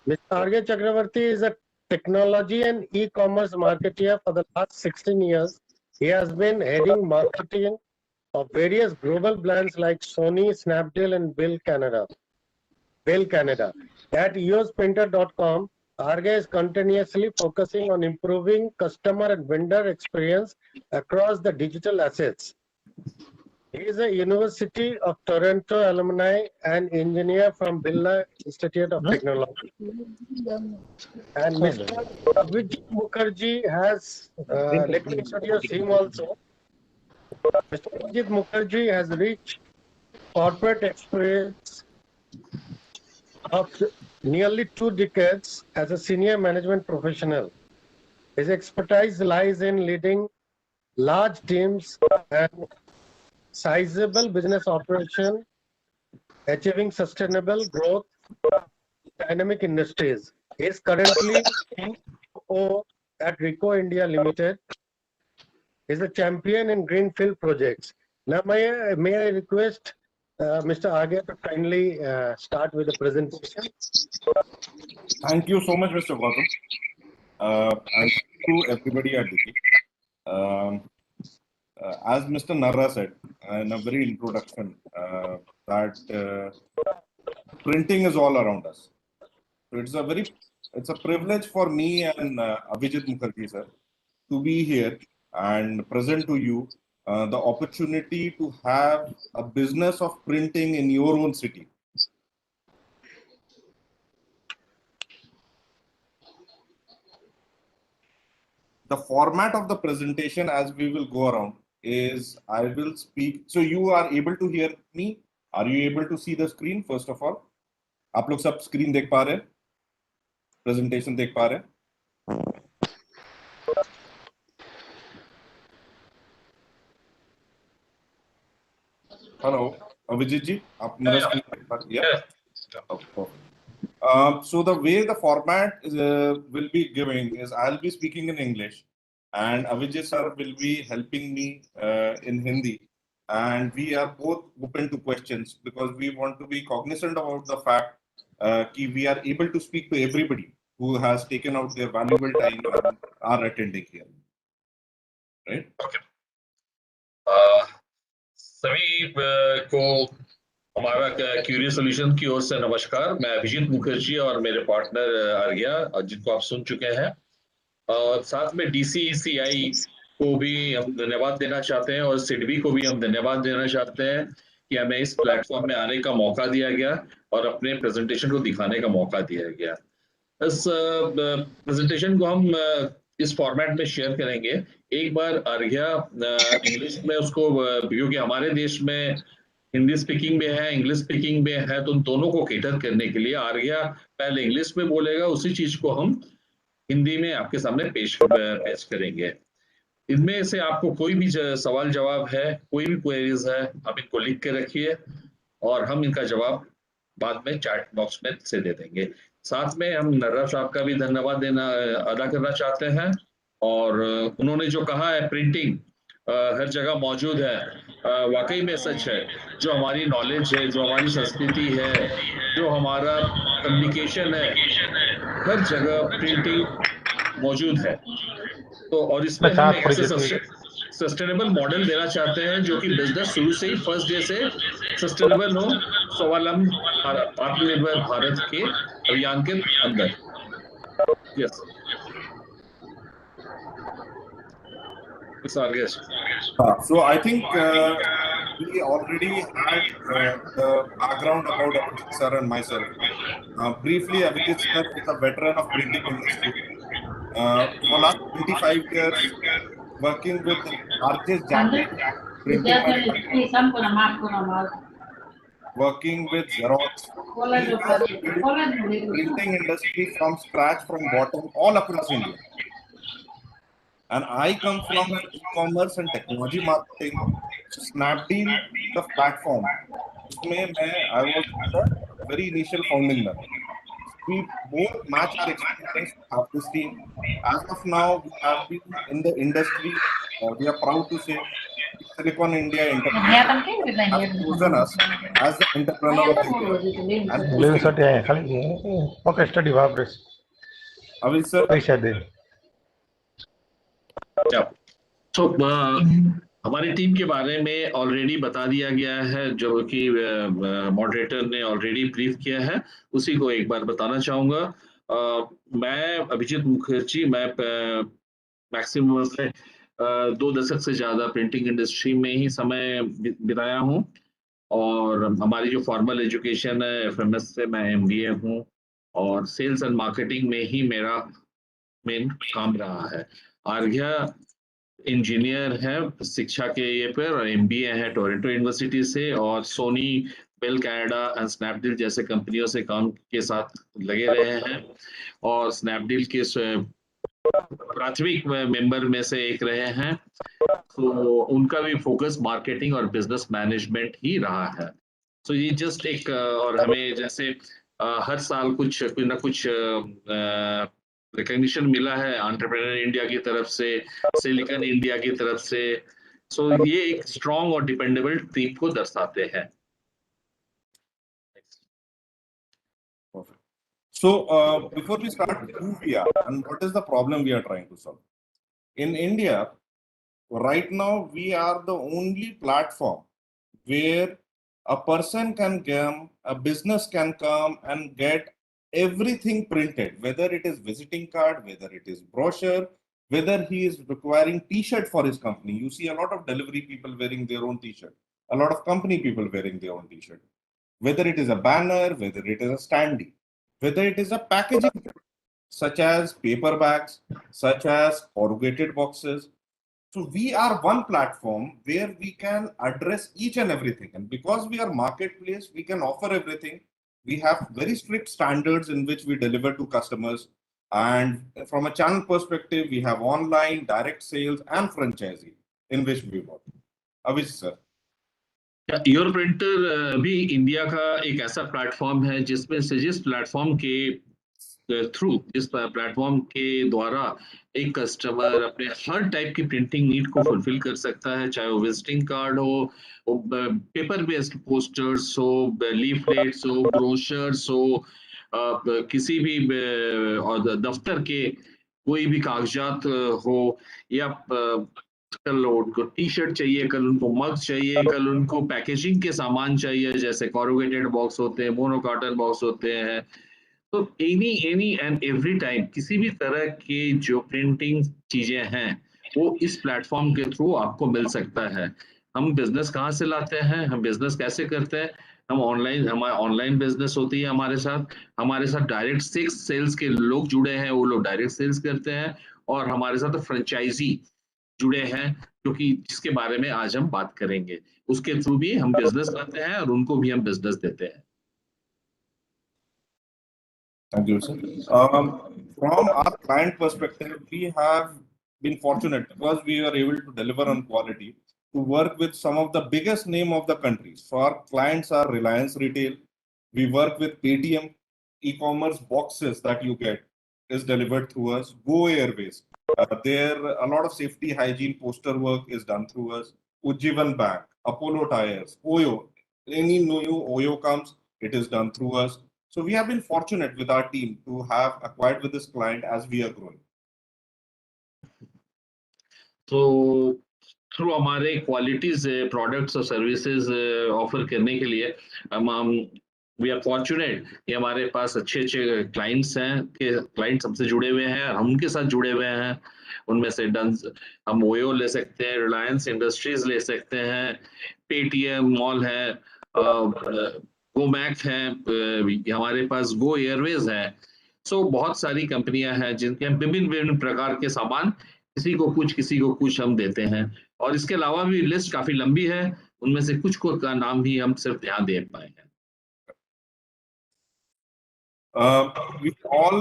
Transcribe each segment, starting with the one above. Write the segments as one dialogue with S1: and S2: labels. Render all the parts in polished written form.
S1: Mr. R.K. Chakravarti is a technology and e-commerce marketeer for the last 16 years. He has been heading marketing of various global brands like Sony, Snapdeal, and Bell Canada. At eosprinter.com, RG is continuously focusing on improving customer and vendor experience across the digital assets. He is a University of Toronto alumni and engineer from Birla Institute of Technology. And Mr. Avijit Mukherjee has, let me introduce him also. Mr. Avijit Mukherjee has rich corporate experience of nearly 2 decades as a senior management professional. His expertise lies in leading large teams and sizable business operation, achieving sustainable growth in dynamic industries. He is currently CEO at Ricoh India Limited. He is a champion in greenfield projects. Now, may I request Mr. Agya to kindly start with the presentation.
S2: Thank you so much, Mr. Gautam. And to everybody at Digi. As Mr. Narra said in a very introduction, that printing is all around us. So it's a privilege for me and Avijit Mukherjee sir to be here and present to you the opportunity to have a business of printing in your own city. The format of the presentation, as we will go around, is I will speak. So you are able to hear me? Are you able to see the screen? First of all, आप लोग सब screen देख पा रहे हैं? Presentation देख पा रहे हैं? Hello, Avijit ji, आप मेरा screen देख पा रहे हैं? Yeah. Okay. So the way the format will be giving is I'll be speaking in English and Avijit sir will be helping me in Hindi, and we are both open to questions because we want to be cognizant about the fact that we are able to speak to everybody who has taken out their valuable time and are attending here. Right?
S3: Okay. सभी को हमारा curious solution की ओर से नमस्कार। मैं अभिजीत मुखर्जी और मेरे partner Arya, जिनको आप सुन चुके हैं, और साथ में DCECI को भी हम धन्यवाद देना चाहते हैं और सिडबी को भी हम धन्यवाद देना चाहते हैं कि हमें इस प्लेटफॉर्म में आने का मौका दिया गया और अपने प्रेजेंटेशन को दिखाने का मौका दिया गया। इस प्रेजेंटेशन को हम इस फॉर्मेट में शेयर करेंगे। एक बार आर्या इंग्लिश में उसको, क्योंकि हमारे देश में हिंदी स्पीकिंग में है, इंग्लिश स्पीकिंग में है, तो उन दोनों को केटर करने के लिए आर्या पहले इंग्लिश में बोलेगा, उसी चीज को हम हिंदी में आपके सामने पेश करेंगे। इनमें से आपको कोई भी सवाल जवाब है, कोई भी क्वेरीज है, आप इनको लिख के रखिए और हम इनका जवाब बाद में चैट बॉक्स में से दे देंगे। साथ में हम नर्रा साहब का भी धन्यवाद अदा करना चाहते हैं, और उन्होंने जो कहा है प्रिंटिंग हर जगह मौजूद है, वाकई में सच है। जो हमारी नॉलेज है, जो हमारी संस्कृति है, जो हमारा कम्युनिकेशन है, हर जगह प्रिंटिंग मौजूद है। तो और इसमें हम एक सस्टेनेबल मॉडल देना चाहते हैं जो कि बिजनेस शुरू से ही फर्स्ट डे से सस्टेनेबल हो, स्वावलंबन आत्मनिर्भर भारत के अभियान के अंदर। Yes
S2: So I think we already had the background about Avijit sir and myself. Briefly, Avijit sir is a veteran of printing industry. For last 25 years, working with the largest Japanese printing manufacturer, working with Xerox, printing industry from scratch, from bottom, all across India. And I come from an e-commerce and technology marketing. So Snapdeal, the platform, I was the very initial founding member. We both match our experience of this team. As of now, we have been in the industry. We are proud to say Silicon India Enterprise has chosen us as the entrepreneur of the year. And
S4: Believe it, yeah, खाली okay, study progress.
S2: Avish sir,
S4: पैसा दे.
S3: तो हमारी team के बारे में already बता दिया गया है, जो कि मॉडरेटर ने ऑलरेडी ब्रीफ किया है, उसी को एक बार बताना चाहूंगा। मैं अभिजीत मुखर्जी, मैं मैक्सिमम से 2 दशक से ज्यादा प्रिंटिंग इंडस्ट्री में ही समय बिताया हूँ, और हमारी जो फॉर्मल एजुकेशन है एफएमएस से मैं एमबीए हूँ, और सेल्स एंड मार्केटिंग में ही मेरा मेन काम रहा है। आर्घ्या इंजीनियर है शिक्षा के ये पर, और एमबीए है टोरंटो यूनिवर्सिटी से, और Sony, Bell Canada and Snapdeal जैसे कंपनियों से काम के साथ लगे रहे हैं, और स्नैपडील के प्राथमिक मेंबर में से एक रहे हैं। तो उनका भी फोकस मार्केटिंग और बिजनेस मैनेजमेंट ही रहा है। तो ये जस्ट एक, और हमें जैसे हर साल कुछ ना कुछ रिकॉग्निशन मिला है एंटरप्रेन्योर इंडिया की तरफ से, सिलिकॉन इंडिया की तरफ से। सो ये एक स्ट्रॉन्ग और डिपेंडेबल टीम को दर्शाते हैं।
S2: So before we start who we are and what is the problem we are trying to solve. In India, right now we are the only platform where a person can come, a business can come and get everything printed, whether it is visiting card, whether it is brochure, whether he is requiring t-shirt for his company. You see a lot of delivery people wearing their own t-shirt, a lot of company people wearing their own t-shirt, whether it is a banner, whether it is a standee, whether it is a packaging such as paper bags, such as corrugated boxes. So we are one platform where we can address each and everything. And because we are marketplace, we can offer everything. We have very strict standards in which we deliver to customers. And from a channel perspective, we have online, direct sales and franchising in which we work. Avish sir.
S3: Your printer भी India का एक ऐसा platform है जिसमें से जिस platform के through, इस प्लेटफॉर्म के द्वारा एक कस्टमर अपने हर टाइप की प्रिंटिंग नीड को फुलफिल कर सकता है, चाहे वो विजिटिंग कार्ड हो, पेपर बेस्ड पोस्टर्स हो, लीफलेट्स हो, ब्रोशर्स हो, किसी भी दफ्तर के कोई भी कागजात हो, या कल उनको टी शर्ट चाहिए, कल उनको मग चाहिए, कल उनको पैकेजिंग के सामान चाहिए, जैसे कॉरुगेटेड बॉक्स होते हैं, मोनो कार्टन बॉक्स होते हैं। तो एनी एंड एवरी टाइम किसी भी तरह के जो प्रिंटिंग चीजें हैं वो इस प्लेटफॉर्म के थ्रू आपको मिल सकता है। हम बिजनेस कहाँ से लाते हैं, हम बिजनेस कैसे करते हैं, हम ऑनलाइन, हमारा ऑनलाइन बिजनेस होती है हमारे साथ डायरेक्ट सेल्स के लोग जुड़े हैं, वो लोग डायरेक्ट सेल्स करते हैं, और हमारे साथ फ्रेंचाइजी जुड़े हैं, क्योंकि जिसके बारे में आज हम बात करेंगे, उसके थ्रू भी हम बिजनेस लाते हैं और उनको भी हम बिजनेस देते हैं।
S2: Thank you, sir. From our client perspective, we have been fortunate because we are able to deliver on quality to work with some of the biggest name of the country. So our clients are Reliance Retail. We work with Paytm. E-commerce boxes that you get is delivered through us. Go Airways. There a lot of safety hygiene poster work is done through us. Ujjivan Bank, Apollo Tires, Oyo. Any new Oyo comes, it is done through us. So we have been fortunate with our team to have acquired with this client as we are growing.
S3: तो through हमारे qualities products और services offer करने के लिए हम we are fortunate कि हमारे पास अच्छे क्लाइंट्स हैं, कि क्लाइंट्स हमसे जुड़े हुए हैं, हम उनके साथ जुड़े हुए हैं। उनमें से हम ओयो ले सकते हैं, रिलायंस इंडस्ट्रीज ले सकते हैं, पेटीएम मॉल है, गोमैक है, हमारे पास गो एयरवेज है। सो बहुत सारी कंपनियां हैं जिनके हम विभिन्न प्रकार के सामान, किसी को कुछ हम देते हैं, और इसके अलावा भी लिस्ट काफी लंबी है, उनमें से कुछ को का नाम भी हम सिर्फ ध्यान दे पाए हैं।
S2: We all,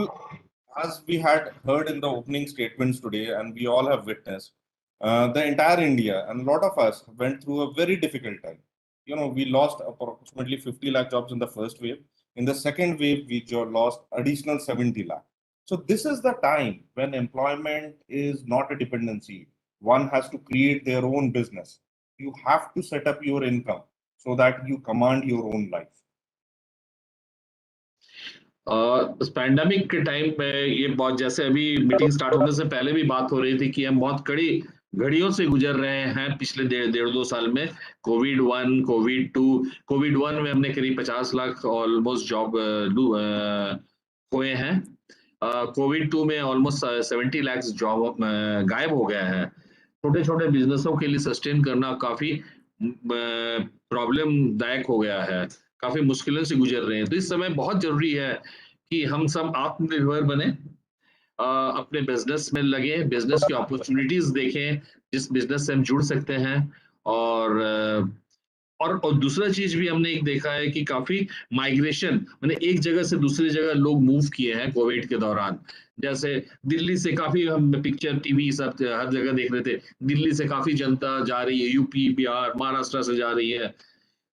S2: as we had heard in the opening statements today, and we all have witnessed, the entire India and a lot of us went through a very difficult time. You know, we lost approximately 50 lakh jobs in the first wave. In the second wave, we lost additional 70 lakh. So this is the time when employment is not a dependency. One has to create their own business. you have to set up your income so that you command your own life.
S3: इस pandemic के time पे ये बहुत, जैसे अभी meeting start होने से पहले भी बात हो रही थी कि हम बहुत कड़ी घड़ियों से गुजर रहे हैं पिछले डेढ़ दो साल में। कोविड 1, कोविड 2, कोविड 1 में हमने करीब 50 लाख ऑलमोस्ट जॉब खोए हैं। कोविड 2 में ऑलमोस्ट 70 लाख जॉब गायब हो गया है। छोटे छोटे बिजनेसों के लिए सस्टेन करना काफी प्रॉब्लम दायक हो गया है, काफी मुश्किलों से गुजर रहे हैं। तो इस समय बहुत जरूरी है कि हम सब आत्मनिर्भर बने, अपने बिजनेस में लगे, बिजनेस की अपॉर्चुनिटीज देखें जिस बिजनेस से हम जुड़ सकते हैं। और दूसरा चीज भी हमने एक देखा है कि काफी माइग्रेशन, मैंने एक जगह से दूसरी जगह लोग मूव किए हैं कोविड के दौरान। जैसे दिल्ली से काफी, हम पिक्चर टीवी सब हर जगह देख रहे थे, दिल्ली से काफी जनता जा रही है, यूपी, बिहार, महाराष्ट्र से जा रही है।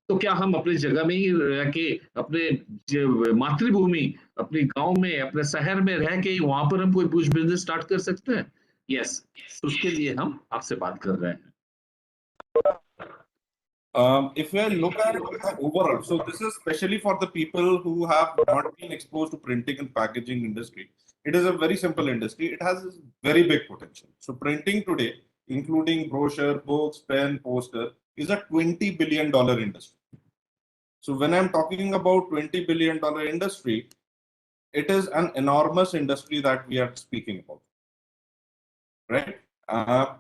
S3: तो क्या हम अपनी जगह में ही रह के, अपने मातृभूमि, अपने गांव में, अपने शहर में रह के वहां पर हम कोई बिजनेस स्टार्ट कर सकते हैं? यस, उसके लिए हम आपसे बात कर रहे हैं।
S2: If we look at the overall, so this is especially for the people who have not been exposed to printing and packaging industry. It is a very simple industry. It has very big potential. So printing today, including brochure, books, pen, poster, is a $20 billion industry. So when I'm talking about $20 billion industry, it is an enormous industry that we are speaking about, right?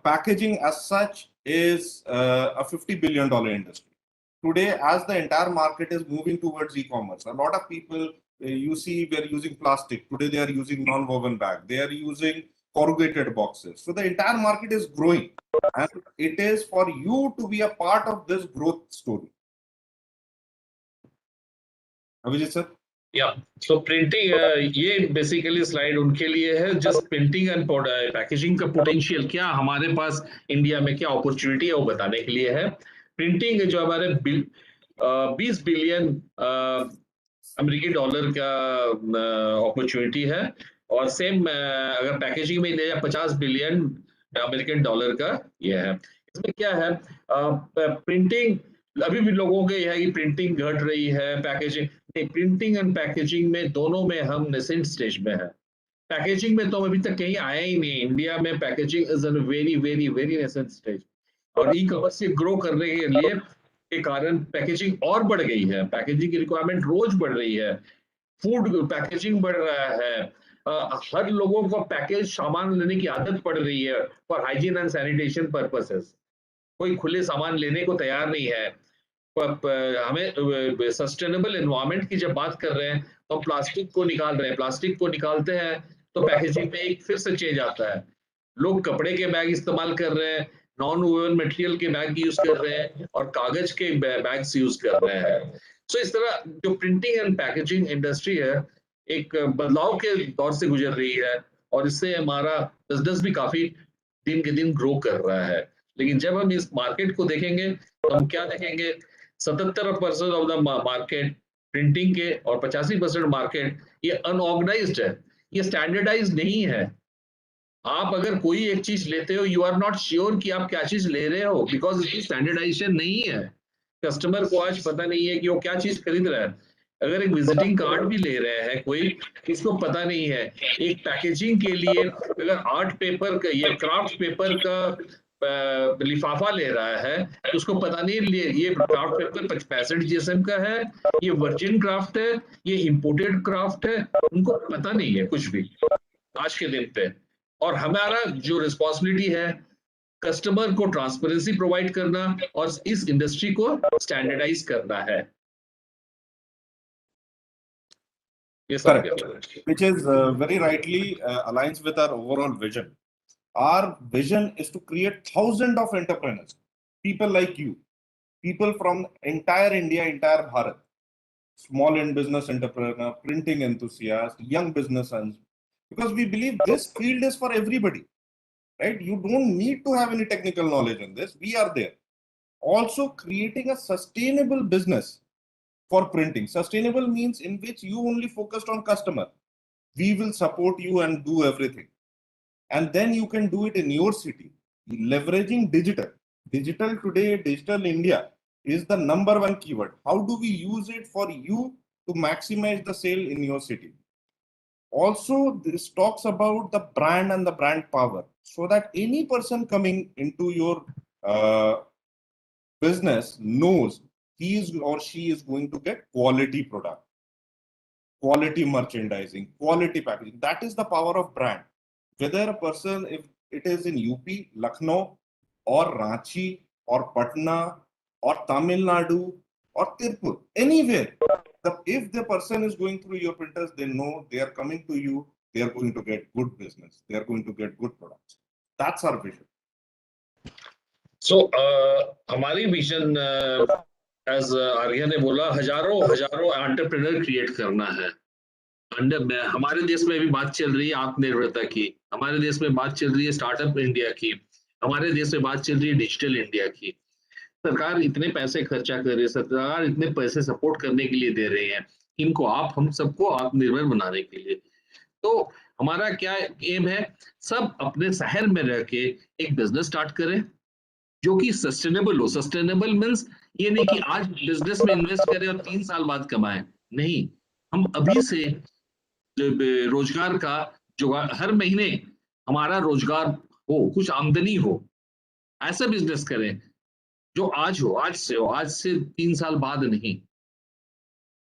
S2: Packaging as such is a $50 billion industry. Today, as the entire market is moving towards e-commerce, a lot of people, you see, they're using plastic. Today, they are using non-woven bag. They are using corrugated boxes. So the entire market is growing. And it is for you to be a part of this growth story. Abhijit sir?
S3: Yeah, so printing, ये basically slide उनके लिए है, just printing and packaging का potential क्या हमारे पास India में, क्या opportunity है वो बताने के लिए है। प्रिंटिंग जो हमारे 20 बिलियन अमेरिकी डॉलर का अपॉर्चुनिटी है, और सेम अगर पैकेजिंग में ले जाए 50 बिलियन अमेरिकन डॉलर का ये है। इसमें क्या है, प्रिंटिंग अभी भी लोगों के यह है कि प्रिंटिंग घट रही है, पैकेजिंग नहीं। प्रिंटिंग एंड पैकेजिंग में दोनों में हम नेसेंट स्टेज में है। पैकेजिंग में तो अभी तक कहीं आया ही नहीं, इंडिया में packaging is an very very very nascent stage. और ई कॉमर्स से ग्रो करने के लिए के कारण पैकेजिंग और बढ़ गई है, पैकेजिंग की रिक्वायरमेंट रोज बढ़ रही है, फूड पैकेजिंग बढ़ रहा है, हर लोगों को पैकेज सामान लेने की आदत पड़ रही है for hygiene and sanitation purposes. कोई खुले सामान लेने को तैयार नहीं है। हमें सस्टेनेबल एनवायरनमेंट की जब बात कर रहे हैं तो प्लास्टिक को निकाल रहे हैं, प्लास्टिक को निकालते हैं तो पैकेजिंग में एक फिर से चेंज आता है। लोग कपड़े के बैग इस्तेमाल कर रहे हैं, नॉन वोवन मटेरियल के बैग यूज कर रहे हैं, और कागज के बैग्स यूज कर रहे हैं। सो इस तरह जो प्रिंटिंग एंड पैकेजिंग इंडस्ट्री है एक बदलाव के दौर से गुजर रही है, और इससे हमारा बिजनेस भी काफी दिन के दिन ग्रो कर रहा है। लेकिन जब हम इस मार्केट को देखेंगे तो हम क्या देखेंगे, 77% ऑफ द मार्केट प्रिंटिंग के और 85% मार्केट ये अनऑर्गेनाइज्ड है, ये स्टैंडर्डाइज नहीं है। आप अगर कोई एक चीज लेते हो, यू आर नॉट श्योर कि आप क्या चीज ले रहे हो, बिकॉज इसकी स्टैंडर्डाइजेशन नहीं है। कस्टमर को आज पता नहीं है कि वो क्या चीज खरीद रहा है। अगर एक विजिटिंग कार्ड भी ले रहे हैं कोई, इसको पता नहीं है। एक पैकेजिंग के लिए अगर आर्ट पेपर का, ये क्राफ्ट पेपर का लिफाफा ले रहा है तो उसको पता नहीं ये क्राफ्ट पेपर 65 GSM का है, ये वर्जिन क्राफ्ट है, ये इंपोर्टेड क्राफ्ट है, उनको पता नहीं है कुछ भी आज के दिन पे। और हमारा जो रिस्पॉन्सिबिलिटी है कस्टमर को ट्रांसपेरेंसी प्रोवाइड करना और इस इंडस्ट्री को स्टैंडर्डाइज करना है।
S2: Correct. Which is very rightly aligns with our overall vision. Our vision is to create thousands of entrepreneurs, people like you, people from entire India, entire Bharat, small and business entrepreneur, printing enthusiast, young business owners, because we believe this field is for everybody, right? You don't need to have any technical knowledge in this. We are there. Also creating a sustainable business for printing. Sustainable means in which you only focused on customer. We will support you and do everything. And then you can do it in your city, leveraging digital. digital today, digital India is the number one keyword. How do we use it for you to maximize the sale in your city? Also, this talks about the brand and the brand power, so that any person coming into your business knows he is or she is going to get quality product, quality merchandising, quality packaging. That is the power of brand. Whether a person, if it is in UP, Lucknow, or Ranchi, or Patna, or Tamil Nadu, or Tirupur, anywhere, if the person is going through your printers, they know they are coming to you, they are going to get good business, they are going to get good products. That's our vision.
S3: So, हमारी vision as Arya ने बोला, हजारों entrepreneur create करना है। हमारे देश में भी बात चल रही है आत्मनिर्भरता की, हमारे देश में बात चल रही है स्टार्टअप इंडिया की, हमारे देश में बात चल रही है डिजिटल इंडिया की। सरकार इतने पैसे खर्चा कर रही है, सरकार इतने पैसे सपोर्ट करने के लिए दे रही है इनको, आप हम सबको आत्मनिर्भर बनाने के लिए। तो हमारा क्या एम है, सब अपने शहर में रह के एक बिजनेस स्टार्ट करें जो कि सस्टेनेबल हो। सस्टेनेबल मीन्स ये नहीं कि आज बिजनेस में इन्वेस्ट करें और 3 साल बाद कमाएं, नहीं, हम अभी से रोजगार का जो हर महीने हमारा रोजगार हो, कुछ आमदनी हो, ऐसा बिजनेस करें जो आज हो, आज से 3 साल बाद नहीं।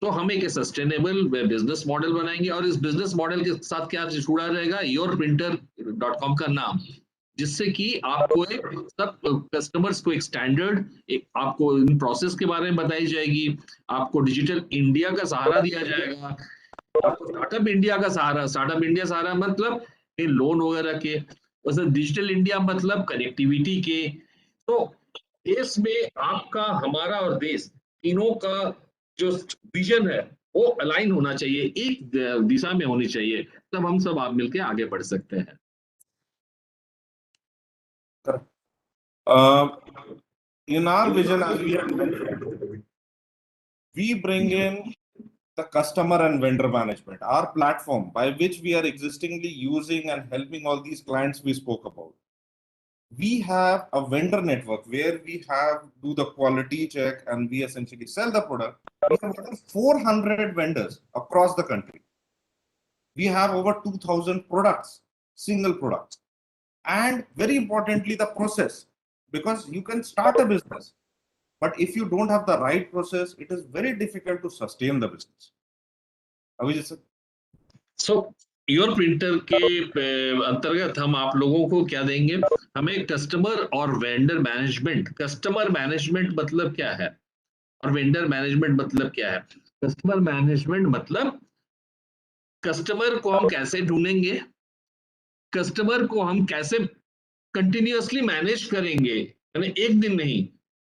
S3: तो हम एक सस्टेनेबल बिजनेस मॉडल बनाएंगे और इस बिजनेस मॉडल के साथ क्या जुड़ा रहेगा, yourprinter.com का नाम, जिससे कि आपको एक सब कस्टमर्स को एक स्टैंडर्ड, एक आपको इन प्रोसेस के बारे में बताई जाएगी, आपको डिजिटल इंडिया का सहारा दिया जाएगा, आपको स्टार्टअप इंडिया का सहारा। स्टार्टअप इंडिया सहारा मतलब लोन वगैरह के, वैसे डिजिटल इंडिया मतलब कनेक्टिविटी के। तो देश में आपका, हमारा और देश तीनों का जो विजन है वो अलाइन होना चाहिए, एक दिशा में होनी चाहिए, तब हम सब आप मिलकर आगे बढ़ सकते हैं।
S2: In our vision, as we have mentioned, we bring in the customer and vendor management, our platform by which we are existingly using and helping all these clients we spoke about. We have a vendor network where we do the quality check and we essentially sell the product. We have over 400 vendors across the country. We have over 2,000 products, single products. And very importantly, the process, because you can start a business, but if you don't have the right process, it is very difficult to sustain the business. Avijit sir?
S3: So, your printer के अंतर्गत हम आप लोगों को क्या देंगे, हमें customer और वेंडर मैनेजमेंट। कस्टमर मैनेजमेंट मतलब क्या है और वेंडर मैनेजमेंट मतलब क्या है? कस्टमर मैनेजमेंट मतलब कस्टमर को हम कैसे ढूंढेंगे, कस्टमर को हम कैसे कंटिन्यूअसली मैनेज करेंगे, यानी एक दिन नहीं,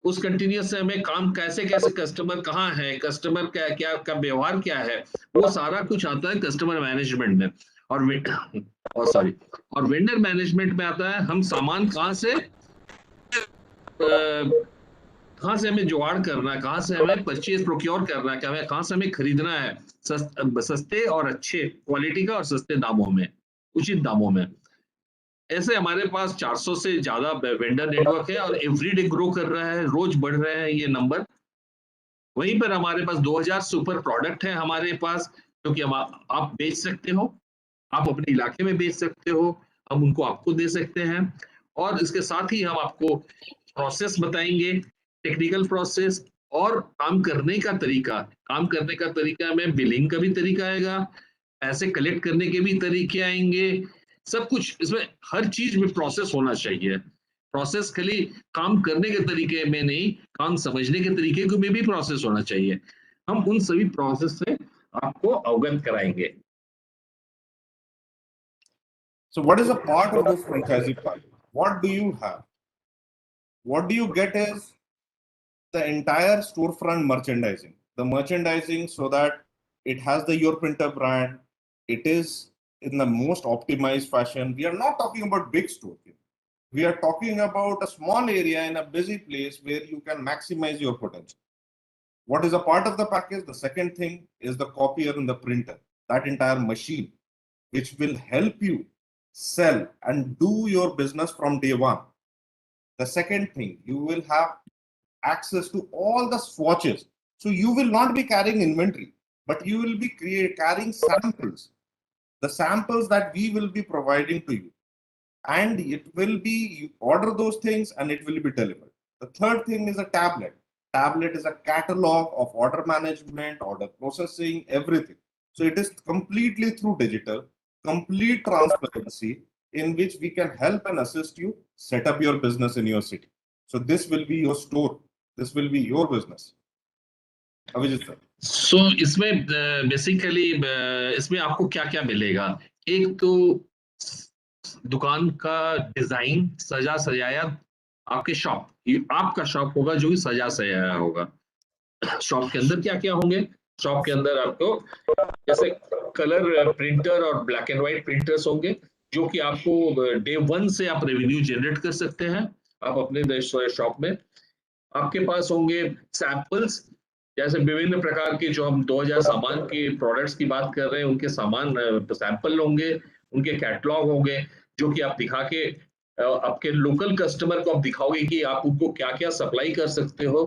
S3: उस कंटिन्यूअस से हमें काम कैसे कस्टमर कहाँ है, कस्टमर क्या का व्यवहार क्या है, वो सारा कुछ आता है कस्टमर मैनेजमेंट में। और वेंडर मैनेजमेंट में आता है हम सामान कहाँ से हमें जुगाड़ करना है, कहाँ से हमें परचेज प्रोक्योर करना है, हमें कहाँ से हमें खरीदना है सस्ते और अच्छे क्वालिटी का और सस्ते दामों में, उचित दामों में। ऐसे हमारे पास 400 से ज्यादा वेंडर नेटवर्क है और एवरीडे ग्रो कर रहा है, रोज बढ़ रहे हैं ये नंबर। वहीं पर हमारे पास 2000 सुपर प्रोडक्ट है हमारे पास, क्योंकि आप बेच सकते हो, आप अपने इलाके में बेच सकते हो, हम उनको आपको दे सकते हैं। और इसके साथ ही हम आपको प्रोसेस बताएंगे, टेक्निकल प्रोसेस और काम करने का तरीका में बिलिंग का भी तरीका आएगा, पैसे कलेक्ट करने के भी तरीके आएंगे, सब कुछ इसमें, हर चीज में प्रोसेस होना चाहिए। प्रोसेस खाली काम करने के तरीके में नहीं, काम समझने के तरीके को में भी प्रोसेस होना चाहिए। हम उन सभी प्रोसेस से आपको अवगत कराएंगे।
S2: So what is a part of this franchisee part? What do you have? What do you get is the entire storefront merchandising. The merchandising so that it has the Your Printer brand. It is in the most optimized fashion. We are not talking about big store. We are talking about a small area in a busy place where you can maximize your potential. What is a part of the package? The second thing is the copier and the printer, that entire machine, which will help you sell and do your business from day one. The second thing, you will have access to all the swatches. So you will not be carrying inventory, but you will be carrying samples, the samples that we will be providing to you. And it will be, you order those things and it will be delivered. The third thing is a tablet. Tablet is a catalog of order management, order processing, everything. So it is completely through digital, complete transparency, in which we can help and assist you set up your business in your city. So this will be your store. This will be your business. Avijit sir.
S3: सो इसमें basically इसमें आपको क्या क्या मिलेगा? एक तो दुकान का डिजाइन सजा सजाया, आपके शॉप, ये आपका शॉप होगा जो कि सजा सजाया होगा। शॉप के अंदर क्या क्या होंगे? शॉप के अंदर आपको जैसे कलर प्रिंटर और ब्लैक एंड व्हाइट प्रिंटर्स होंगे, जो कि आपको डे 1 से आप रेवेन्यू जनरेट कर सकते हैं आप अपने शॉप में। आपके पास होंगे सैंपल्स, जैसे विभिन्न प्रकार के जो हम 2000 सामान के प्रोडक्ट्स की बात कर रहे हैं, उनके सामान सैंपल होंगे, उनके कैटलॉग होंगे, जो कि आप दिखा के आपके लोकल कस्टमर को आप दिखाओगे कि आप उनको क्या क्या सप्लाई कर सकते हो,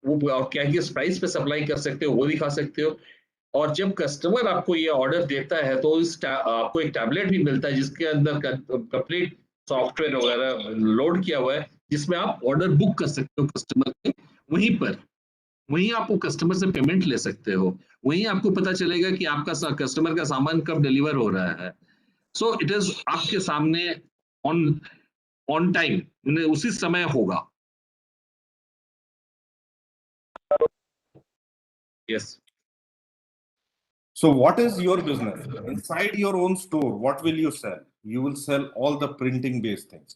S3: वो और क्या किस प्राइस पे सप्लाई कर सकते हो, वो दिखा सकते हो। और जब कस्टमर आपको ये ऑर्डर देता है तो आपको एक टैबलेट भी मिलता है जिसके अंदर कंप्लीट सॉफ्टवेयर वगैरह लोड किया हुआ है, जिसमें आप ऑर्डर बुक कर सकते हो कस्टमर के, वहीं आपको कस्टमर से पेमेंट ले सकते हो, वहीं आपको पता चलेगा कि आपका कस्टमर का सामान कब डिलीवर हो रहा है। सो इट इज आपके सामने ऑन टाइम, उसी समय होगा। Yes.
S2: So what is your business? Inside your own store, what will you sell? You will sell all the printing based things,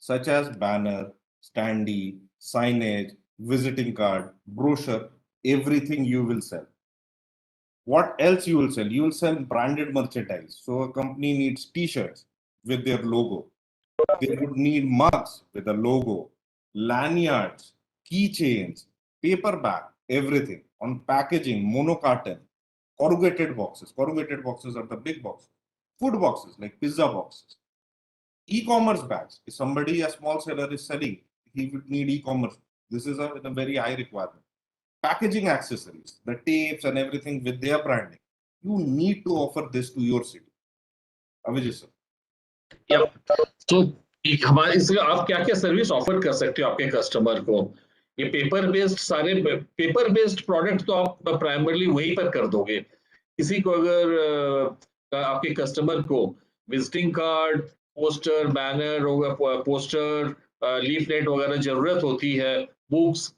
S2: such as banner, standee, signage, visiting card, brochure, everything you will sell. What else you will sell? You will sell branded merchandise. So a company needs t-shirts with their logo. They would need mugs with a logo, lanyards, keychains, paperback, everything on packaging, monocarton, corrugated boxes. Corrugated boxes are the big boxes. Food boxes like pizza boxes. E-commerce bags. If somebody, a small seller is selling, he would need e-commerce. This is a very high requirement. Packaging accessories, the tapes and everything with their branding. You need to offer this to your city. Avijit sir.
S3: तो हमारे इसमें आप क्या क्या service offer कर सकते हो आपके कस्टमर को? ये पेपर बेस्ड प्रोडक्ट तो आप प्राइमरली वहीं पर कर दोगे। किसी को अगर आपके कस्टमर को विजिटिंग कार्ड, पोस्टर, बैनर होगा, पोस्टर, लीफलेट वगैरह जरूरत होती है, बुक्स,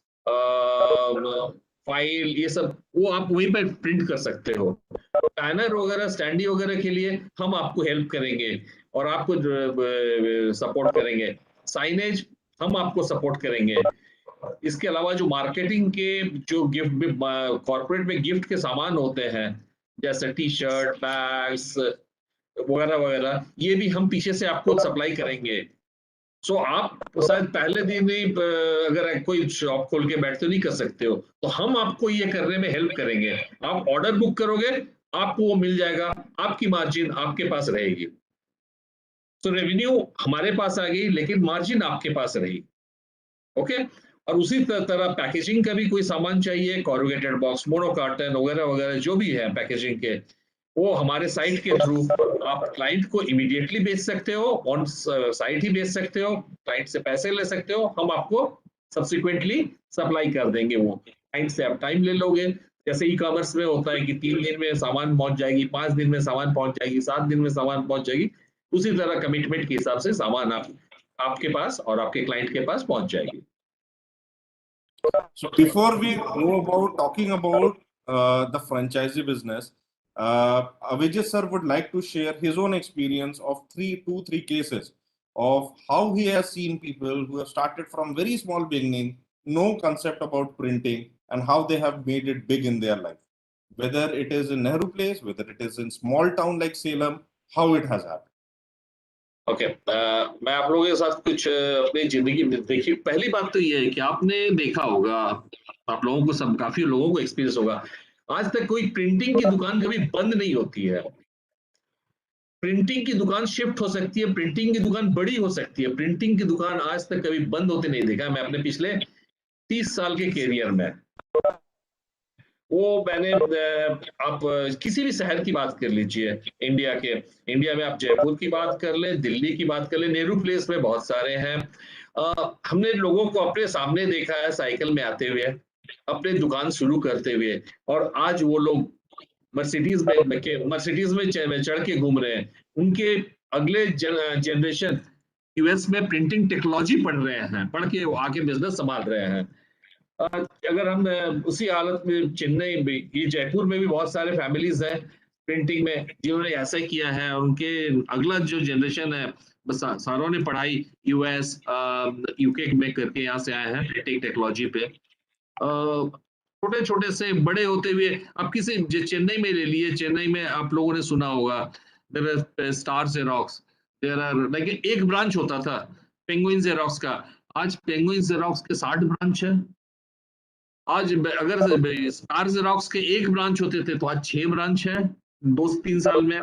S3: फाइल, ये सब वो आप वहीं पर प्रिंट कर सकते हो। बैनर वगैरह, स्टैंडी वगैरह के लिए हम आपको हेल्प करेंगे और आपको सपोर्ट करेंगे। साइनेज हम आपको सपोर्ट करेंगे। इसके अलावा जो मार्केटिंग के जो गिफ्ट कॉर्पोरेट में गिफ्ट के सामान होते हैं, जैसे टी शर्ट, बैग्स वगैरह वगैरह, ये भी हम पीछे से आपको सप्लाई करेंगे। सो आप शायद पहले दिन ही अगर कोई शॉप खोल के बैठते नहीं कर सकते हो, तो हम आपको ये करने में हेल्प करेंगे। आप ऑर्डर बुक करोगे, आपको वो मिल जाएगा, आपकी मार्जिन आपके पास रहेगी। तो रेवेन्यू हमारे पास आ गई, लेकिन मार्जिन आपके पास रही। ओके। और उसी तरह पैकेजिंग का भी कोई सामान चाहिए, कॉरुगेटेड बॉक्स, मोनोकार्टन वगैरह वगैरह जो भी है पैकेजिंग के, वो हमारे साइट के थ्रू आप क्लाइंट को इमीडिएटली बेच सकते हो, ऑन साइट ही बेच सकते हो, क्लाइंट से पैसे ले सकते हो, हम आपको सब्सिक्वेंटली सप्लाई कर देंगे। वो क्लाइंट से आप टाइम ले लोगे, जैसे ई कॉमर्स में होता है कि 3 दिन में सामान पहुंच जाएगी, 5 दिन में सामान पहुंच जाएगी, 7 दिन में सामान पहुंच जाएगी, उसी तरह कमिटमेंट के हिसाब से सामान आपके पास और आपके क्लाइंट के पास पहुंच जाएगी।
S2: So before we go about talking about the franchisee business, Avijit sir would like to share his own experience of 3 cases of how he has seen people who have started from very small beginning, no concept about printing, and how they have made it big in their life. Whether it is in Nehru Place, whether it is in small town like Salem, how it has happened.
S3: Okay, मैं आप लोगों के साथ कुछ अपनी जिंदगी में देखिए, पहली बात तो ये है कि आपने देखा होगा, आप लोगों को सब काफी लोगों को एक्सपीरियंस होगा, आज तक कोई प्रिंटिंग की दुकान कभी बंद नहीं होती है। प्रिंटिंग की दुकान शिफ्ट हो सकती है, प्रिंटिंग की दुकान बड़ी हो सकती है। प्रिंटिंग की दुकान आज तक कभी बंद होते नहीं देखा मैं अपने पिछले 30 साल के कैरियर में। वो मैंने आप किसी भी शहर की बात कर लीजिए इंडिया में आप जयपुर की बात कर लें, दिल्ली की बात कर लें, नेहरू प्लेस में बहुत सारे हैं। हमने लोगों को अपने सामने देखा है साइकिल में आते हुए, अपने दुकान शुरू करते हुए, और आज वो लोग मर्सिडीज में चढ़ के घूम रहे हैं। उनके अगले जनरेशन यूएस में प्रिंटिंग टेक्नोलॉजी पढ़ के वो आके बिजनेस संभाल रहे हैं। अगर हम उसी हालत में चेन्नई में, ये जयपुर में भी बहुत सारे फैमिलीज हैं प्रिंटिंग में जिन्होंने ऐसा किया है, और उनके अगला जो जनरेशन है बस सारों ने पढ़ाई यूएस यूके में करके यहाँ से आए हैं प्रिंटिंग टेक्नोलॉजी पे। छोटे छोटे से बड़े होते हुए आप किसी चेन्नई में ले लिए, चेन्नई में आप लोगों ने सुना होगा there star xerox, there are like एक ब्रांच होता था पेंगुइन जेरोक्स का, आज पेंगुइन जेरोक्स के 60 ब्रांच है। आज अगर स्टार जेरोक्स के एक ब्रांच होते थे तो आज 6 ब्रांच है 2-3 साल में।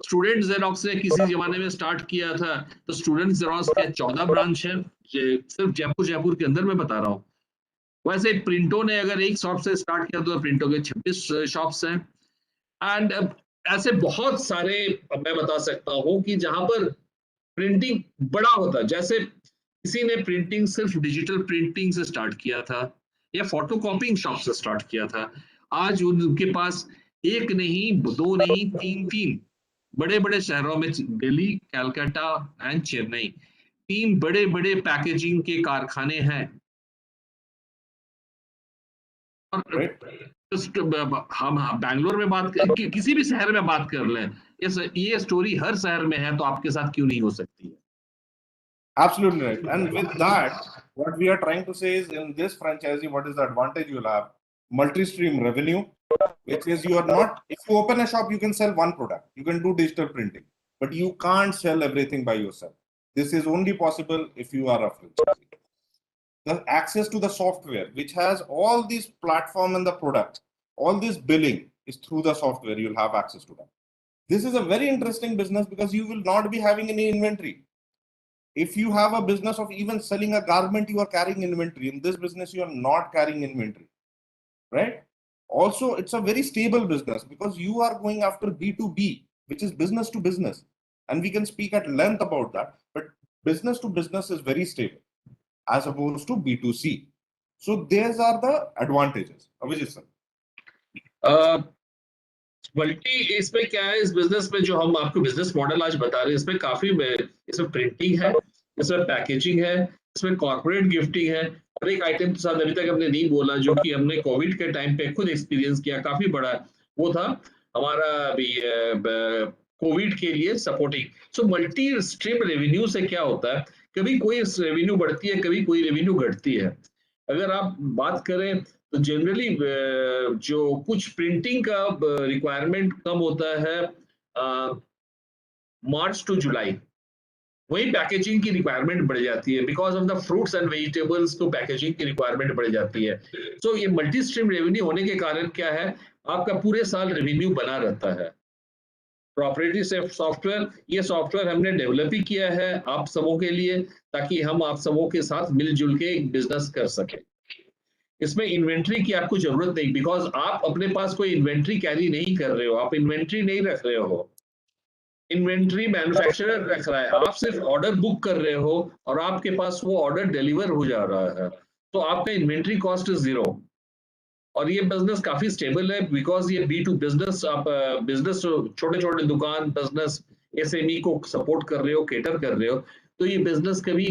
S3: स्टूडेंट जेरोक्स ने किसी जमाने में स्टार्ट किया था तो स्टूडेंट जेरोक्स के 14 ब्रांच है, सिर्फ जयपुर के अंदर मैं बता रहा हूँ। वैसे प्रिंटो ने अगर एक शॉप से स्टार्ट किया तो प्रिंटो के 26 शॉप्स हैं। एंड ऐसे बहुत सारे मैं बता सकता हूँ कि जहां पर प्रिंटिंग बड़ा होता है, जैसे किसी ने प्रिंटिंग सिर्फ डिजिटल प्रिंटिंग से स्टार्ट किया था या फोटोकॉपिंग शॉप से स्टार्ट किया था, आज उनके पास एक नहीं, दो नहीं, तीन बड़े बड़े शहरों में, दिल्ली, कलकत्ता एंड चेन्नई, 3 बड़े बड़े पैकेजिंग के कारखाने हैं। हम बैंगलोर में बात किसी भी शहर में बात कर लें, ये स्टोरी हर शहर में है, तो आपके साथ क्यों नहीं हो सकती है?
S2: Absolutely right. And with that, what we are trying to say is in this franchisee, what is the advantage you'll have? Multi-stream revenue, which is you are not, if you open a shop, you can sell one product. You can do digital printing, but you can't sell everything by yourself. This is only possible if you are a franchisee. The access to the software, which has all these platform and the product, all this billing is through the software. You'll have access to that. This is a very interesting business because you will not be having any inventory. If you have a business of even selling a garment, you are carrying inventory. In this business, you are not carrying inventory, right? Also, it's a very stable business because you are going after B2B, which is business to business. And we can speak at length about that, but business to business is very stable as opposed to B2C. So these are the advantages. Avijit sir.
S3: Multi इसमें क्या है, इस business में जो हम आपको business model आज बता रहे हैं, इसमें काफी इसमें प्रिंटिंग है, इसमें पैकेजिंग है, इसमें कॉर्पोरेट गिफ्टिंग है, और एक आइटम के साथ अभी तक हमने नहीं बोला जो कि हमने कोविड के टाइम पे खुद एक्सपीरियंस किया, काफी बड़ा वो था हमारा अभी कोविड के लिए supporting. So multi stream revenue से क्या होता है, कभी कोई रेवेन्यू बढ़ती है, कभी कोई रेवेन्यू घटती है। अगर आप बात करें तो जनरली जो कुछ प्रिंटिंग का रिक्वायरमेंट कम होता है मार्च टू जुलाई, वही पैकेजिंग की रिक्वायरमेंट बढ़ जाती है, because of the fruits and vegetables को पैकेजिंग की रिक्वायरमेंट बढ़ जाती है। सो ये मल्टी स्ट्रीम रेवेन्यू होने के कारण क्या है, आपका पूरे साल रेवेन्यू बना रहता है। प्रॉपर्टी से सॉफ्टवेयर, ये सॉफ्टवेयर हमने डेवलप ही किया है आप सबों के लिए, ताकि हम आप सबों के साथ मिलजुल के एक बिजनेस कर सके। इसमें इन्वेंट्री की आपको जरूरत नहीं, बिकॉज आप अपने पास कोई इन्वेंट्री कैरी नहीं कर रहे हो, आप इन्वेंट्री नहीं रख रहे हो, इन्वेंट्री मैन्युफैक्चरर रख रहा है, आप सिर्फ ऑर्डर बुक कर रहे हो और आपके पास वो ऑर्डर डिलीवर हो जा रहा है, तो आपका इन्वेंट्री कॉस्ट इज 0। और ये बिजनेस काफी स्टेबल है, बिकॉज ये B2 बिजनेस, आप बिजनेस छोटे छोटे दुकान बिजनेस SME को सपोर्ट कर रहे हो, केटर कर रहे हो, तो ये बिजनेस कभी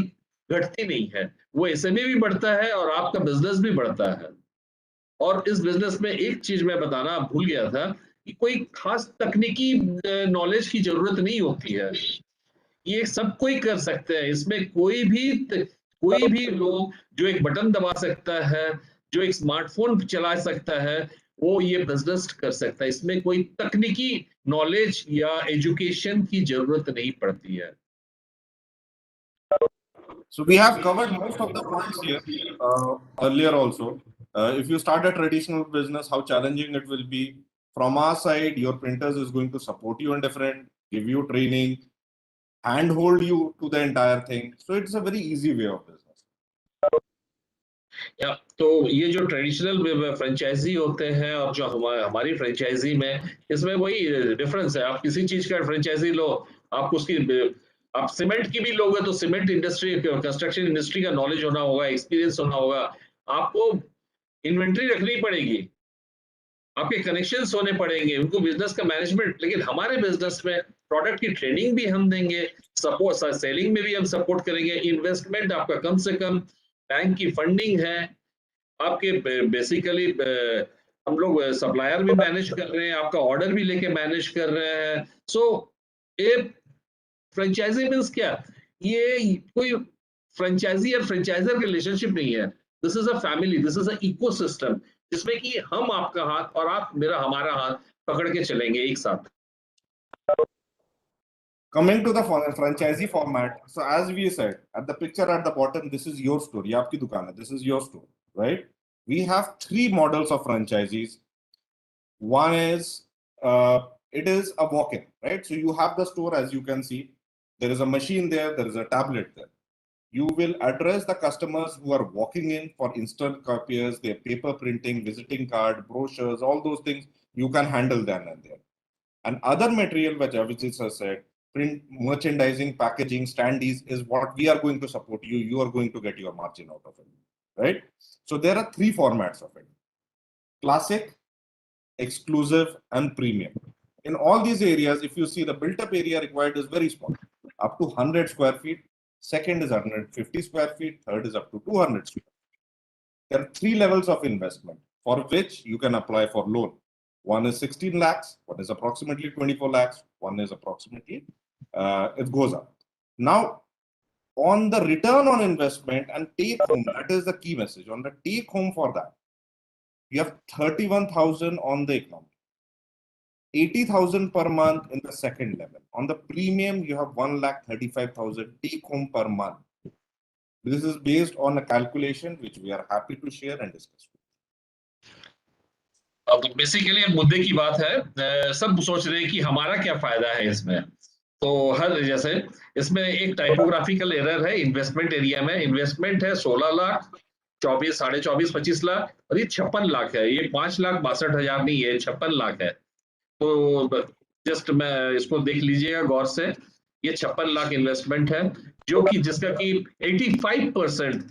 S3: घटती नहीं है, वो SME भी बढ़ता है और आपका बिजनेस भी बढ़ता है। और इस बिजनेस में एक चीज मैं बताना भूल गया था कि कोई खास तकनीकी नॉलेज की जरूरत नहीं होती है, ये सब कोई कर सकते हैं। इसमें कोई भी लोग जो एक बटन दबा सकता है, जो एक स्मार्टफोन चला सकता है, वो ये बिजनेस कर सकता है। इसमें कोई तकनीकी नॉलेज या एजुकेशन की जरूरत नहीं पड़ती है।
S2: So we have covered most of the points here earlier also. If you start a traditional business, how challenging it will be. From our side, your printers is going to support you in different, give you training, handhold you to the entire thing. So it's a very easy way of business.
S3: या तो ये जो traditional franchise होते हैं और जो हमारी franchise में, इसमें वही डिफरेंस है। आप किसी चीज का फ्रेंचाइजी लो, आप उसकी आप सीमेंट की भी लोगे तो सीमेंट इंडस्ट्री, कंस्ट्रक्शन इंडस्ट्री का नॉलेज होना होगा, एक्सपीरियंस होना होगा, आपको इन्वेंट्री रखनी पड़ेगी, आपके कनेक्शंस होने पड़ेंगे, उनको बिजनेस का मैनेजमेंट। लेकिन हमारे बिजनेस में प्रोडक्ट की ट्रेनिंग भी हम देंगे, सपोर्ट सेलिंग में भी हम सपोर्ट करेंगे, इन्वेस्टमेंट आपका कम से कम, बैंक की फंडिंग है आपके, बेसिकली हम लोग सप्लायर भी मैनेज कर रहे हैं, आपका ऑर्डर भी लेके मैनेज कर रहे हैं। सो ये फ्रेंचाइजी मींस क्या, ये कोई फ्रेंचाइजी और फ्रेंचाइजर के रिलेशनशिप नहीं है। This is a family, this is a ecosystem, जिसमें कि हम आपका हाथ और आप मेरा हमारा हाथ पकड़ के चलेंगे एक साथ।
S2: Coming to the franchisee format, so as we said, at the picture at the bottom, this is your store. ये आपकी दुकान है, this is your store, right? We have 3 models of franchisees. One is, it is a walk-in, right? So you have the store, as you can see, there is a machine there, there is a tablet there. You will address the customers who are walking in for instant copiers, their paper printing, visiting card, brochures, all those things, you can handle them and there. And other material, which is said, print, merchandising, packaging, standees is what we are going to support you. You are going to get your margin out of it, right? So there are 3 formats of it: classic, exclusive, and premium. In all these areas, if you see, the built-up area required is very small, up to 100 square feet. Second is 150 square feet. Third is up to 200 square feet. There are 3 levels of investment for which you can apply for loan. One is 16 lakhs, one is approximately 24 lakhs, one is approximately, it goes up. Now, on the return on investment and take home, that is the key message. On the take home for that, you have 31,000 on the economy, 80,000 per month in the second level. On the premium, you have 1,35,000 take home per month. This is based on a calculation which we are happy to share and discuss.
S3: अब basically मुद्दे की बात है, सब सोच रहे हैं कि हमारा क्या फायदा है इसमें। तो हर जैसे इसमें एक टाइपोग्राफिकल एरर है इन्वेस्टमेंट एरिया में। इन्वेस्टमेंट है 16 लाख, 24, 24.5, 25 लाख, और ये 56 लाख है। ये 5,62,000 नहीं है, 56 लाख है। तो जस्ट मैं इसको देख लीजिएगा गौर से, ये 56 लाख इन्वेस्टमेंट है, जो कि जिसका कि 85%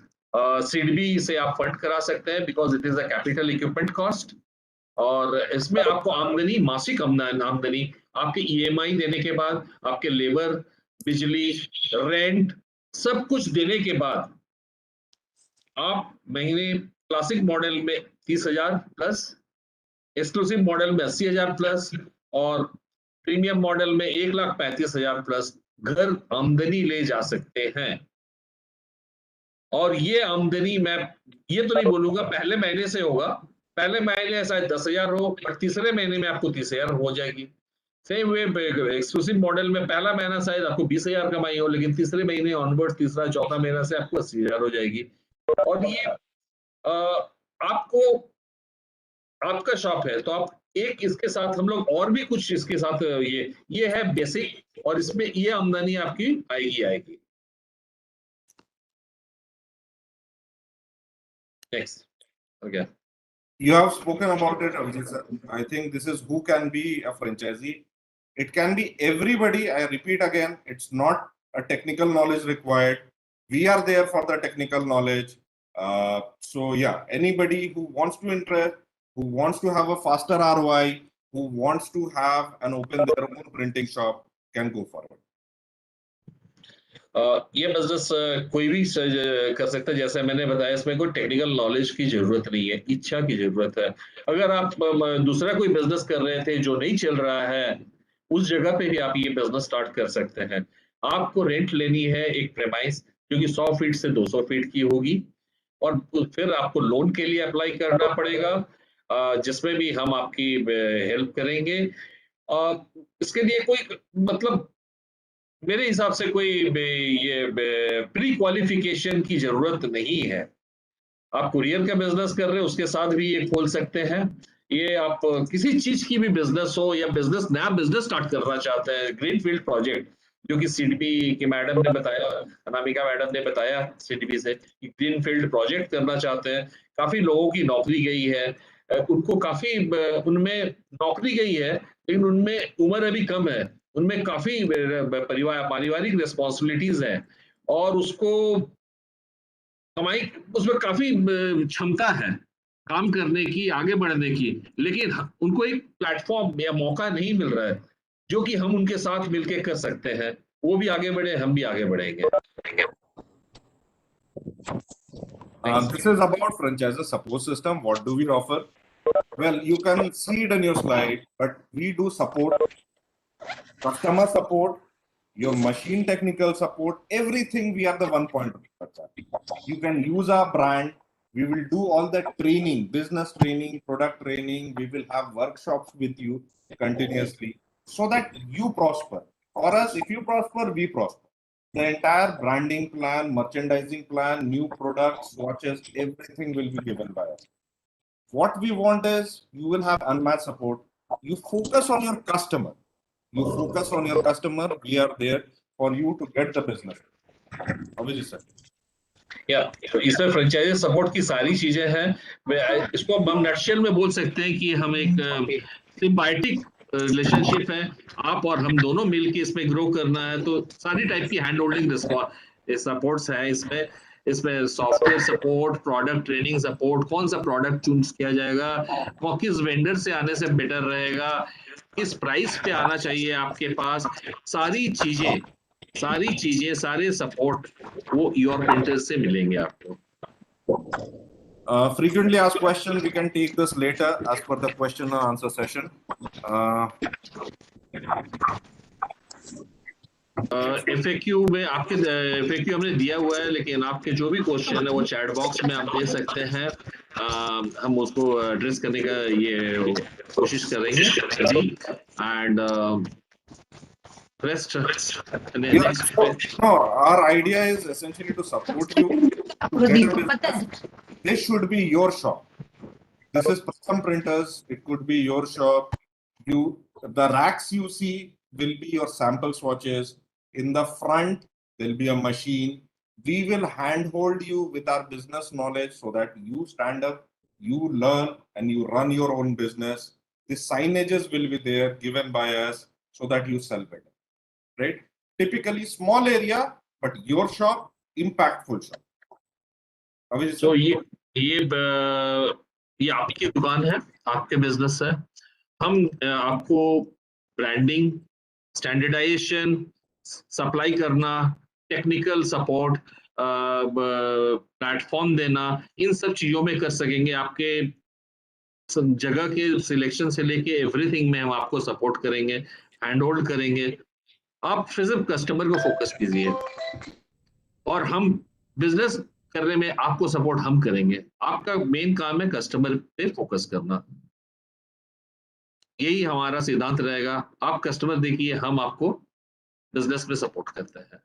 S3: सीडबी से आप फंड करा सकते हैं, because it is a capital equipment cost. और इसमें आपको आमदनी, मासिक आमदनी आपके ईएमआई देने के बाद, आपके लेबर, बिजली, रेंट, सब कुछ देने के बाद आप महीने क्लासिक मॉडल में 30,000 प्लस, एक्सक्लूसिव मॉडल में 80,000 प्लस, और प्रीमियम मॉडल में 1,35,000 प्लस घर आमदनी ले जा सकते हैं। और ये आमदनी, मैं ये तो नहीं बोलूंगा पहले महीने से होगा, पहले महीने शायद 10,000 हो, पर तीसरे महीने में आपको 30,000 हो जाएगी। सेम वे एक्सक्लूसिव मॉडल में पहला महीना शायद आपको 20,000 कमाई हो, लेकिन तीसरे महीने ऑनवर्ड, तीसरा चौथा महीना से आपको 80,000 हो जाएगी। और ये आपको, आपका शॉप है तो आप एक इसके साथ, हम लोग और भी कुछ इसके साथ, ये है बेसिक, और इसमें ये आमदनी आपकी आएगी। Next, okay.
S2: You have spoken about it, Abhijit sir. I think this is who can be a franchisee. It can be everybody. I repeat again, it's not a technical knowledge required. We are there for the technical knowledge. So yeah, anybody who wants to interest, who wants to have a faster ROI, who wants to have and open their own printing shop can go forward.
S3: ये business कोई भी कर सकता है। जैसे मैंने बताया, इसमें कोई टेक्निकल नॉलेज की जरूरत नहीं है, इच्छा की जरूरत है। अगर आप दूसरा कोई बिजनेस कर रहे थे जो नहीं चल रहा है, उस जगह पे भी आप ये बिजनेस स्टार्ट कर सकते हैं। आपको रेंट लेनी है एक प्रेमाइस जो कि 100 फीट से 200 फीट की होगी, और फिर आपको लोन के लिए अप्लाई करना पड़ेगा, जिसमें भी हम आपकी हेल्प करेंगे। इसके लिए कोई मतलब मेरे हिसाब से कोई ये प्री क्वालिफिकेशन की जरूरत नहीं है। आप कुरियर का बिजनेस कर रहे हैं, उसके साथ भी ये खोल सकते हैं। ये आप किसी चीज की भी बिजनेस हो या बिजनेस नया बिजनेस स्टार्ट करना चाहते हैं, ग्रीनफील्ड प्रोजेक्ट, जो कि सीडीपी की मैडम ने बताया, अनामिका मैडम ने बताया सीडीपी से कि ग्रीनफील्ड प्रोजेक्ट करना चाहते हैं। काफी लोगों की नौकरी गई है, उनको काफी उनमें नौकरी गई है, लेकिन उनमें उम्र अभी कम है, उनमें काफी परिवार पारिवारिक रिस्पॉन्सिबिलिटीज हैं, और उसको कमाई, उसमें काफी क्षमता है काम करने की, आगे बढ़ने की, लेकिन उनको एक प्लेटफॉर्म या मौका नहीं मिल रहा है जो कि हम उनके साथ मिलकर कर सकते हैं। वो भी आगे बढ़े, हम भी आगे बढ़ेंगे।
S2: This is about franchise support system. What do we offer? Well, you can see it in your slide, but we do support, customer support, your machine technical support, everything. We are the one point of contact. You can use our brand. We will do all the training, business training, product training. We will have workshops with you continuously so that you prosper. For us, if you prosper, we prosper. The entire branding plan, merchandising plan, new products, watches, everything will be given by us. What we want is you will have unmatched support. You focus on your customer. You focus on your customer. We are there for you to get the business. Abhijit sir.
S3: या इसमें franchise support की सारी चीजें हैं। इसको हम nutshell में बोल सकते हैं कि हम एक सिम्बायोटिक रिलेशनशिप है, आप और हम दोनों मिलके इसमें ग्रो करना है, तो सारी टाइप की हैंड होल्डिंग सपोर्ट्स है इसमें। इसमें software support, product training support, कौन सा प्रोडक्ट चूज किया जाएगा, किस वेंडर से आने से बेटर रहेगा, किस प्राइस पे आना चाहिए आपके पास, सारी चीजें सारे सपोर्ट वो योर प्रिंटर से मिलेंगे आपको।
S2: Frequently asked question, we can take this later as per the question and answer session.
S3: FAQ में आपके FAQ हमने दिया हुआ है, लेकिन आपके जो भी क्वेश्चन है वो चैट बॉक्स में आप दे सकते हैं। हम उसको एड्रेस करने का ये कोशिश करेंगे। And rest
S2: no, our idea is essentially to support you to get a business. This should be your shop. This is Pratham Printers. It could be your shop. The racks you see will be your sample swatches. In the front there'll be a machine. We will handhold you with our business knowledge so that you stand up, you learn, and you run your own business. The signages will be there given by us so that you sell better. Right? Typically small area, but your shop, impactful shop.
S3: तो ये आपकी दुकान है, आपके business है। हम आपको branding, standardisation, supply करना, टेक्निकल सपोर्ट, प्लेटफॉर्म देना, इन सब चीजों में कर सकेंगे। आपके जगह के सिलेक्शन से लेके एवरीथिंग में हम आपको सपोर्ट करेंगे, हैंड होल्ड करेंगे। आप सिर्फ कस्टमर को फोकस कीजिए और हम बिजनेस करने में आपको सपोर्ट हम करेंगे। आपका मेन काम है कस्टमर पे फोकस करना, यही हमारा सिद्धांत रहेगा। आप कस्टमर देखिए, हम आपको बिजनेस में सपोर्ट करते हैं।